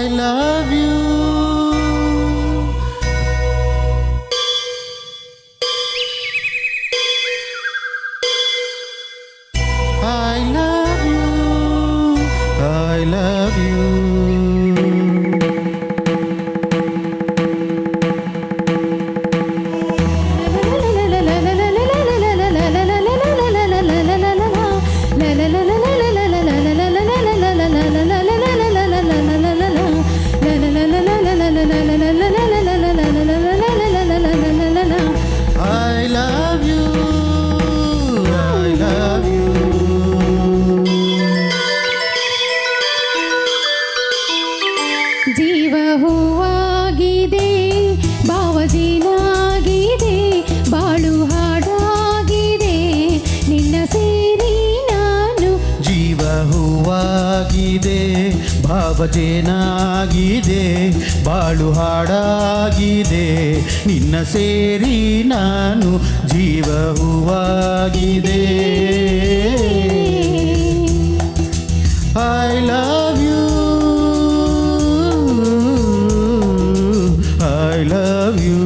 I love you. I love you. I love you. I love you. I love you. ಜೀವ ಹೂವಾಗಿದೆ, ಭಾವಜೀನಾಗಿದೆ, ಬಾಳು ಹಾಡಾಗಿದೆ, ನಿನ್ನ ಸೇರಿ ನಾನು. ಜೀವ ಹೂವಾಗಿದೆ, ಭಾವಜೇನಾಗಿದೆ, ಬಾಳು ಹಾಡಾಗಿದೆ, ನಿನ್ನ ಸೇರಿ ನಾನು ಜೀವ ಹೂವಾಗಿದೆ. I love you. I love you.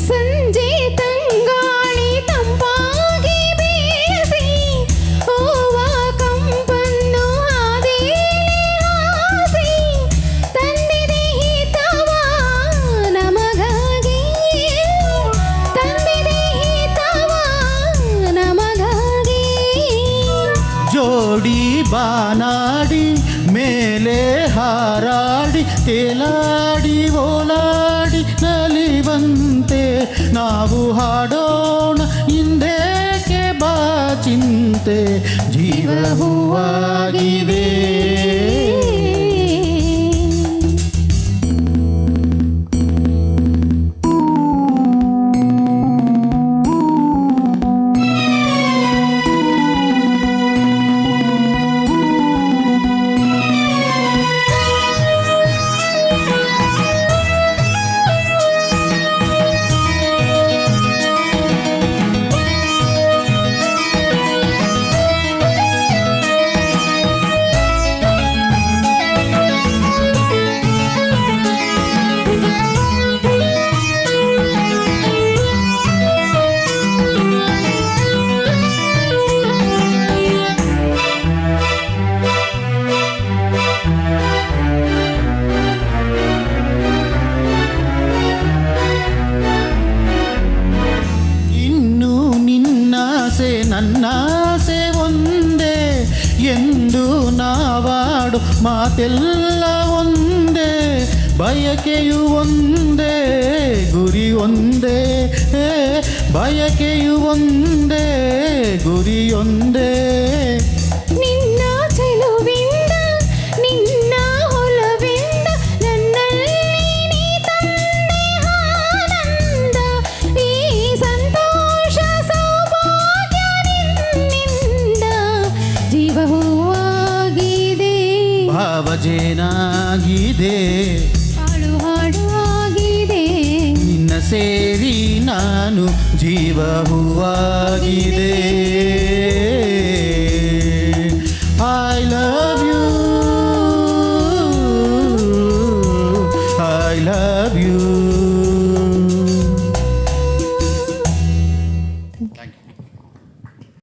ಸಂಜೆ ತಂಗಾಳಿ ತಂಪಾಗಿ ಬೀಸಿ, ಹೂವ ಕಂಪನ್ನು ಹಾದೇಲಿ ಹಾಸಿ, ತಂದಿದೆ ಹಿತವ ನಮಗಾಗಿ, ತಂದಿದೆ ಹಿತವ ನಮಗಾಗಿ. ಜೋಡಿ ಬಾನಾಡಿ ಮೇಲೆ ಹಾರಾಡಿ ತೇಲಾಡಿ ಓಲಾಡಿ ನಲಿವಂತೆ ನಾವು ಹಾಡೋಣ ಹಿಂದೇಕೆ ಬಾ ಚಿಂತೆ. ಜೀವ ಹೂವಾಗಿದೆ. ಇನ್ನು ನಿನ್ನಾಸೆ ನನ್ನಾಸೆ ಒಂದೇ ಎಂದು ನಾವಾಡು ಮಾತೆಲ್ಲ ಒಂದೇ, ಬಯಕೆಯು ಒಂದೇ ಗುರಿ ಒಂದೇ, ಬಯಕೆಯು ಒಂದೇ ಗುರಿಯೊಂದೇ. ನಿನ್ನ ಚೆಲುವಿಂದ, ನಿನ್ನ ಹೊಲವಿಂದ, ನನ್ನಲ್ಲಿ ನೀ ತಂದೆ ಆನಂದ, ಈ ಸಂತೋಷ ಸೌಭಾಗ್ಯ ನಿನ್ನಿಂದ. ಜೀವ ಹೂವಾಗಿದೆ, ಭಾವಜೇನಾಗಿದೆ, ಬಾಳು ಹಾಡಾಗಿದೆ, ನಿನ್ನ ಸೇರಿ ನಾನು ಜೀವ ಹೂವಾಗಿದೆ. I love